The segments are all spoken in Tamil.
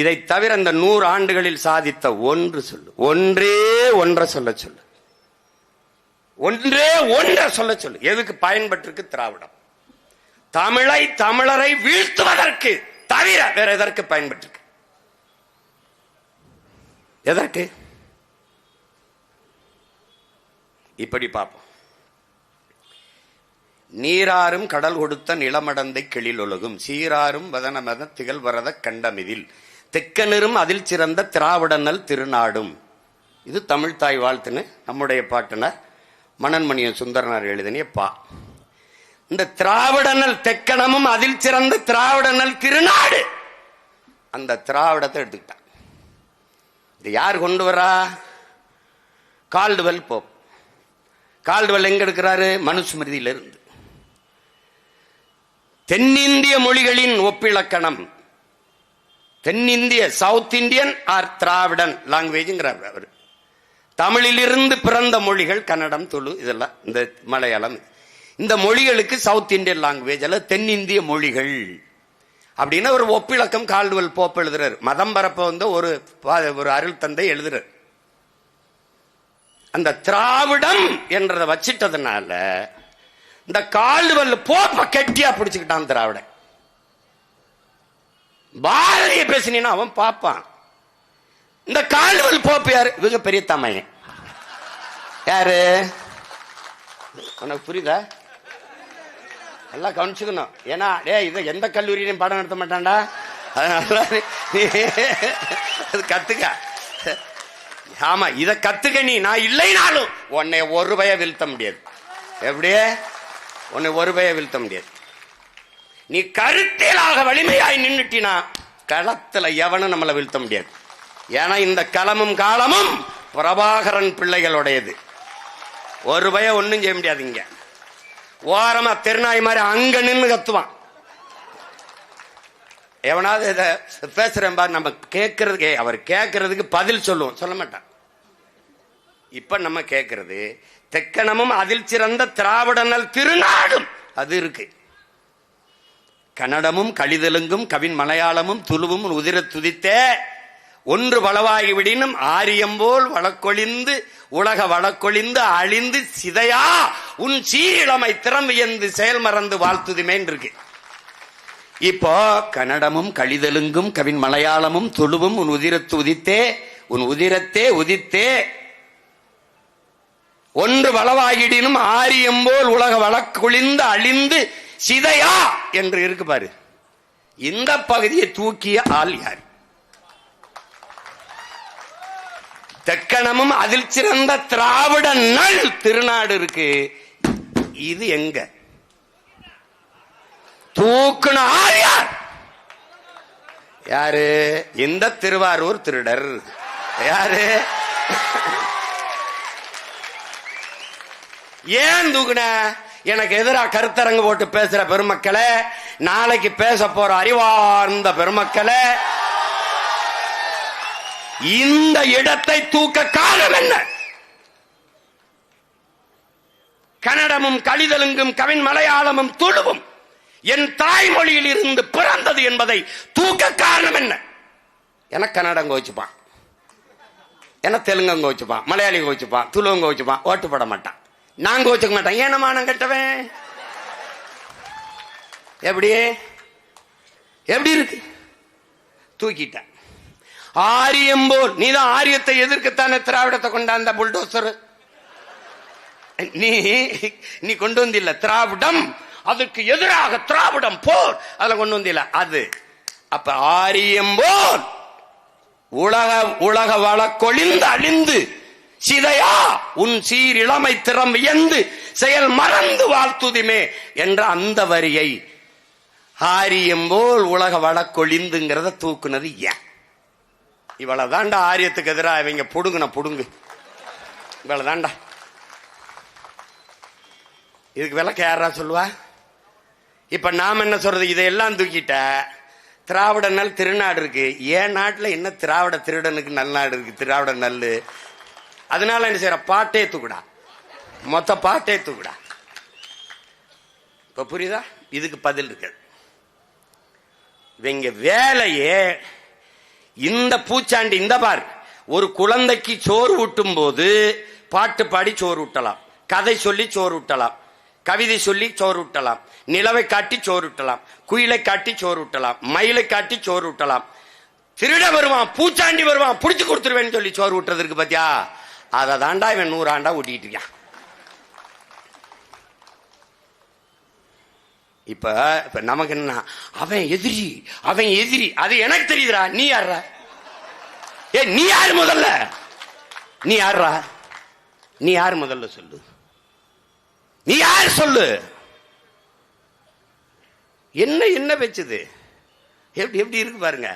இதை தவிர இந்த 100 ஆண்டுகளில் சாதித்த ஒன்று சொல்லு, ஒன்றே ஒன்றை சொல்ல சொல்லு, ஒன்றே ஒன்றை சொல்ல சொல்லு. எதுக்கு பயன்பட்டிருக்கு திராவிடம்? தமிழை தமிழரை வீழ்த்துவதற்கு தவிர வேற எதற்கு பயன்பட்டிருக்கு? எதற்கு? இப்படி பார்ப்போம். நீராறும் கடல் கொடுத்த நிலமடந்தை கெளில் ஒழுகும் சீராறும் வதனமத திகழ்வரத கண்டமிதில் தெக்கனரும் அதில் சிறந்த திராவிடனல் திருநாடும். இது தமிழ் தாய் வாழ்த்துன்னு நம்முடைய பாட்டனர் மணன்மணியன் சுந்தரனார் எழுதினிய பா. இந்த திராவிடனல் தெக்கணமும் அதில் சிறந்த திராவிடனல் திருநாடு, அந்த திராவிடத்தை எடுத்துக்கிட்டான். இது யார் கொண்டு வரா? Caldwell Pope. கால்டுவெல் எங்க எடுக்கிறாரு? மனுஸ்மிருதியிலிருந்து. தென்னிந்திய மொழிகளின் ஒப்பிலக்கணம், தென்னிந்திய சவுத் இந்தியன் ஆர் திராவிடன் லாங்குவேஜ்ங்கிறார் அவர். தமிழிலிருந்து பிறந்த மொழிகள் கன்னடம், துளு, இதெல்லாம் இந்த மலையாளம், இந்த மொழிகளுக்கு சவுத் இந்தியன் லாங்குவேஜ் அல்ல தென்னிந்திய மொழிகள் அப்படின்னு ஒரு ஒப்பிலக்கம் கால்டுவெல் போப் எழுதுறாரு. மதம் பரப்ப வந்து ஒரு அருள் தந்தை எழுதுறாரு. அந்த திராவிடம் என்றதை வச்சிட்டதுனால இந்த கால்டுவெல் போப்ப கெட்டியா பிடிச்சுக்கிட்டான் திராவிட. பாரதிய பேசினா அவன் பாப்பான். இந்த கால்டுவெல் போப்பு யாரு? இவங்க பெரிய தமையன். யாரு? உனக்கு புரியுதா? எல்லாம் கவனிச்சுக்கணும். ஏன்னா இதை எந்த கல்லூரியிலையும் பாடம் நடத்த மாட்டான்டா, அதனால கத்துக்க. ஆமா, இத கத்துக்க. நீ நான் இல்லைனாலும் உன்னை ஒரு ரூபாய வீழ்த்த முடியாது. எப்படியே உன்னை ஒரு ரூபாய வீழ்த்த முடியாது. நீ கருத்தியலாக வலிமையாய் நின்னுட்டினா களத்துல எவனும் நம்மளை வீழ்த்த முடியாது. ஏன்னா இந்த களமும் காலமும் பிரபாகரன் பிள்ளைகளுடையது. ஒரு ரூபாய ஒன்னும் செய்ய முடியாது. இங்க ஓரமா திருநாய் மாதிரி அங்க நின்று கத்துவான். எவனாவது இத பேசுறேன் பாரு, நம்ம கேட்கறதுக்கு அவர் கேட்கறதுக்கு பதில் சொல்லுவோம், சொல்ல மாட்டான். இப்ப நம்ம கேட்கறது தெக்கணமும் அதில் சிறந்த திராவிடனல் திருநாடும் அது இருக்கு. கன்னடமும் கலிதெலுங்கும் கவின் மலையாளமும் துளுவும் உதிர துதித்தே ஒன்று வளவாகி விடினும் ஆரியம்போல் வழக்கொழிந்து உலக வழக்கொழிந்து அழிந்து சிதையா உன் சீரிழமை திறமையந்து செயல் மறந்து வாழ்த்துதுமேன் இருக்கு. இப்போ கன்னடமும் கலிதெலுங்கும் கவின் மலையாளமும் துளுவும் உன் உதிரத்து உதித்தே உன் உதிரத்தே உதித்தே ஒன்று வளவாகிடினும் ஆரியம்போல் உலக வழக்கொழிந்து அழிந்து சிதையா என்று இருக்கு பாரு. இந்த பகுதியை தூக்கிய ஆள் யார்? தெக்கணமும் அதில் சிறந்த திராவிட நல் திருநாடு இருக்கு. இது எங்க தூக்குன ஆள் யார்? யாரு? இந்த திருவாரூர் திருடர். யாரு? ஏன் தூக்குன? எனக்கு எதிராக கருத்தரங்கு போட்டு பேசுற பெருமக்களே, நாளைக்கு பேச போற அறிவார்ந்த பெருமக்களே, இந்த இடத்தை தூக்க காரணம் என்ன? கன்னடமும் கலிதெலுங்கும் கவின் மலையாளமும் துளுவும் என் தாய்மொழியில் இருந்து பிறந்தது என்பதை தூக்க காரணம் என்ன? என கன்னடம் கோச்சுப்பான், என தெலுங்கு கோச்சுப்பான், மலையாளி கோச்சுப்பான், துளுவங்க கோச்சுப்பான், ஓட்டு போட மாட்டான். நான் கோச்சுக்க மாட்டேன். ஏன மானம் கட்டவன். எப்படி எப்படி இருக்கு? தூக்கிட்டான். ஆரியம்போல் நீதான் ஆரியத்தை எதிர்க்கத்தானே திராவிடத்தை கொண்டாந்த புல்டோசர். நீ கொண்டு வந்தில்ல திராவிடம், அதுக்கு எதிராக திராவிடம் போர் அதுல கொண்டு வந்தில்ல அது. அப்ப ஆரியம்போல் உலக வழக்கொழிந்து அழிந்து சிதையா உன் சீர் இளமை திறம் வியந்து செயல் மறந்து வாழ்த்துதுமே என்ற அந்த வரியை ஆரியம்போல் உலக வழக்கொழிந்துங்கிறத தூக்குனது ஏன்? இவ்வளவுதான்டா ஆரியத்துக்கு எதிராக இவங்க புடுங்கு. இவ்வளவுதான்டா. இதுக்கு விளக்க யாரா சொல்லுவா? இப்ப நாம என்ன சொல்றது? இதையெல்லாம் தூக்கிட்ட திராவிட நல் திருநாடு இருக்கு. ஏன் நாட்டுல என்ன திராவிட திருடனுக்கு நல்நாடு இருக்கு? திராவிட நல்லு. அதனால என்ன செய்யற? பாட்டே தூக்குடா, மொத்த பாட்டே தூக்குடா. இப்ப புரியுதா? இதுக்கு பதில் இருக்கு. இவங்க வேலையே இந்த பூச்சாண்டி இந்த பார், ஒரு குழந்தைக்கு சோறு ஊட்டும் போது பாட்டு பாடி சோறு ஊட்டலாம், கதை சொல்லி சோறு ஊட்டலாம், கவிதை சொல்லி சோறு ஊட்டலாம், நிலவை காட்டி சோறு ஊட்டலாம், குயிலை காட்டி சோறு ஊட்டலாம், மயிலை காட்டி சோறு ஊட்டலாம். திருட வருவான், பூச்சாண்டி வருவான், புடிச்சு கொடுத்துருவேன்னு சொல்லி சோறு ஊட்டுறதுக்கு பாத்தியா, அதை தாண்டா இவன் 100 ஆண்டா ஊட்டிட்டு இருக்கான். இப்ப நமக்கு என்ன, அவன் எதிரி அவன் எதிரி, அது எனக்கு தெரியுதுடா. நீ யாரா? நீ யாரு முதல்ல? நீ யாரா? நீ யாரு முதல்ல சொல்லு. நீ யார் சொல்லு. என்ன என்ன பேச்சுது? எப்படி எப்படி இருக்கு பாருங்க.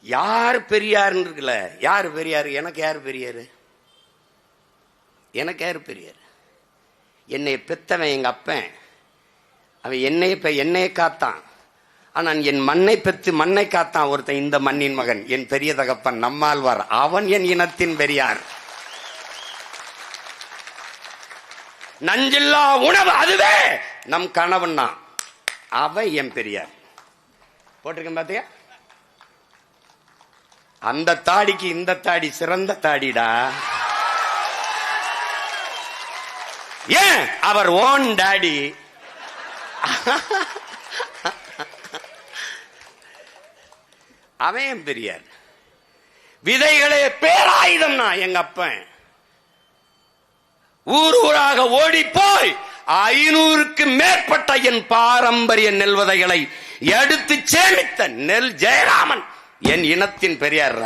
யார் பெரியார் இருக்குல்ல, யார் பெரியாரு? எனக்கு யார் பெரியாரு? எனக்கு யார் பெரியார்? என்னை பெத்தவன் எங்க அப்பன். அவன் என்னைய காத்தான். ஆனா என் மண்ணை பெற்று மண்ணை காத்தான் ஒருத்தன், இந்த மண்ணின் மகன், என் பெரிய தகப்பன் நம்மாழ்வார். அவன் என் இனத்தின் பெரியார். நஞ்சில்லா உணவு அதுவே நம் கணவன், அவன் என் பெரியார். போட்டிருக்கேன் பாத்தியா? அந்த தாடிக்கு இந்த தாடி சிறந்த தாடிடா. ஏன்? அவர் ஓன் டாடி. அவன் பெரியார். விதைகளே பேராயுதம். எங்க அப்பன் ஊர் ஊராக ஓடி போய் 500க்கு மேற்பட்ட என் பாரம்பரிய நெல் விதைகளை எடுத்து சேமித்த நெல் ஜெயராமன் என் இனத்தின் பெரியார்.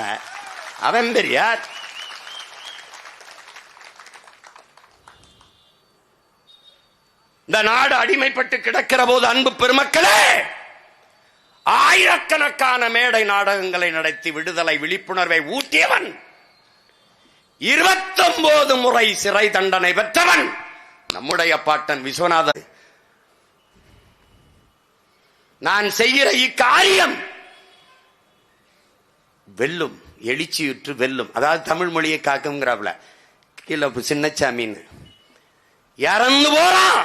அவன் பெரியார். இந்த நாடு அடிமைப்பட்டு கிடக்கிற போது அன்பு பெருமக்களே, ஆயிரக்கணக்கான மேடை நாடகங்களை நடத்தி விடுதலை விழிப்புணர்வை ஊட்டியவன், 29 முறை சிறை தண்டனை பெற்றவன் நம்முடைய பாட்டன் விஸ்வநாதன். நான் செய்கிற இக்காரியம் வெல்லும், எழுச்சியுற்று வெல்லும். அதாவது தமிழ் மொழியை காக்குங்கிறாப்ல. கீழே சின்னச்சாமின்னு இறந்து போறான்.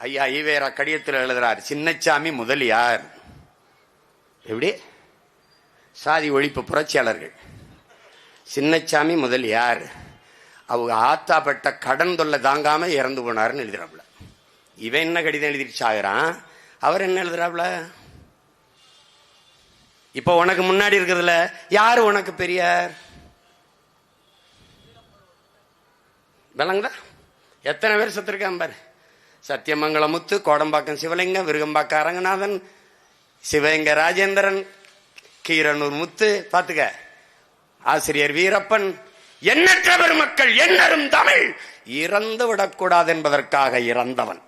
ஐயா ஈவேரா கடிதத்தில் எழுதுறார், சின்னச்சாமி முதலியார். எப்படி? சாதி ஒழிப்பு புரட்சியாளர்கள். சின்னச்சாமி முதலியார் அவங்க ஆத்தாப்பட்ட கடன் தொல்லை தாங்காம இறந்து போனார்னு எழுதுறாப்ல. இவன் என்ன கடிதம் எழுதிட்டு சாகுறான், அவர் என்ன எழுதுறாப்ல? இப்ப உனக்கு முன்னாடி இருக்கிறதுல யாரு உனக்கு பெரியார்? விளங்குதா? எத்தனை பேர் செத்துருக்கான் பாரு. சத்தியமங்கலமுத்து, கோடம்பாக்கம் சிவலிங்கம், விருகம்பாக்கம் அரங்கநாதன், சிவகங்க ராஜேந்திரன், கீரனூர் முத்து, பாத்துக்க, ஆசிரியர் வீரப்பன், எண்ணற்ற பெருமக்கள், எண்ணரும் தமிழ் இறந்து விடக்கூடாது என்பதற்காக இறந்தவன்.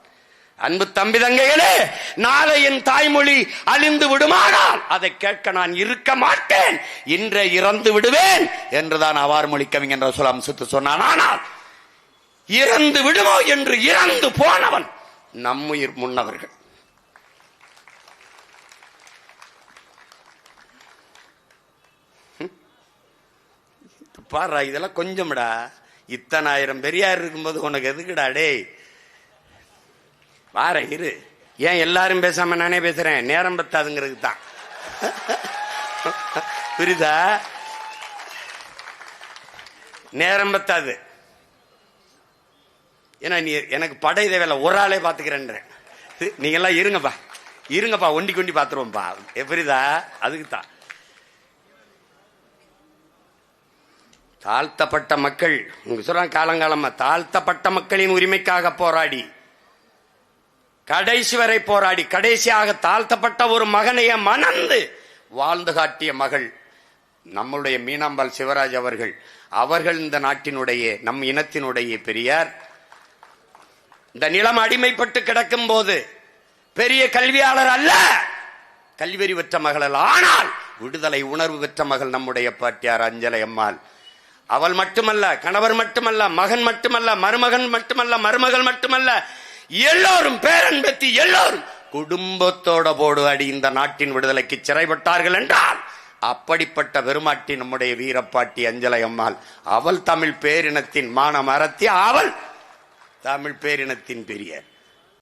அன்பு தம்பி தங்கைகளே, நாளை என் தாய்மொழி அழிந்து விடுமானால் அதை கேட்க நான் இருக்க மாட்டேன், இன்றே இறந்து விடுவேன் என்றுதான் அவார் மொழி கவிஞர் ரசூல் அம்சத்து சொன்னான். ஆனால் இறந்து விடுமோ என்று இறந்து போனவன் நம்முயிர் முன்னவர்கள். பாரு, இதெல்லாம் கொஞ்சம்டா. இத்தனை ஆயிரம் பெரியார் இருக்கும்போது உனக்கு எதுக்குடா டே? வார இரு. ஏன் எல்லாரும் பேசாம நானே பேசுறேன்? நேரம் பத்தாதுங்கிறது தான். புரியுதா? நேரம் பத்தாது. ஏன்னா நீ எனக்கு படை தேவையில்ல, ஒரு ஆளே பாத்துக்கிறேன். நீங்க எல்லாம் இருங்கப்பா, இருங்கப்பா, ஒண்டி கொண்டி பாத்துருவோம்ப்பா. புரியுதா? அதுக்கு தான் தாழ்த்தப்பட்ட மக்கள் சொல்றாங்க, காலங்காலமா தாழ்த்தப்பட்ட மக்களின் உரிமைக்காக போராடி, கடைசி வரை போராடி, கடைசியாக தாழ்த்தப்பட்ட ஒரு மகனைய மணந்து வாழ்ந்து காட்டிய மகள் நம்முடைய மீனாம்பாள் சிவராஜ் அவர்கள். அவர்கள் இந்த நாட்டினுடைய, நம் இனத்தினுடைய பெரியார். இந்த நிலம் அடிமைப்பட்டு கிடக்கும் போது பெரிய கல்வியாளர் அல்ல, கல்வியறி பெற்ற மகள் அல்ல, ஆனால் விடுதலை உணர்வு பெற்ற மகள் நம்முடைய பாட்டியார் அஞ்சலை அம்மாள். அவள் மட்டுமல்ல, கணவர் மட்டுமல்ல, மகன் மட்டுமல்ல, மருமகன் மட்டுமல்ல, மருமகள் மட்டுமல்ல, எல்லோரும், பேரன் பெத்தி எல்லோரும் குடும்பத்தோட போடுவாடி இந்த நாட்டின் விடுதலைக்கு சிறைப்பட்டார்கள் என்றால் அப்படிப்பட்ட பெருமாட்டி நம்முடைய வீரப்பாட்டி அஞ்சலை அம்மாள். அவள் தமிழ் பேரினத்தின் மான மரத்தி, அவள் தமிழ் பேரினத்தின் பெரியார்.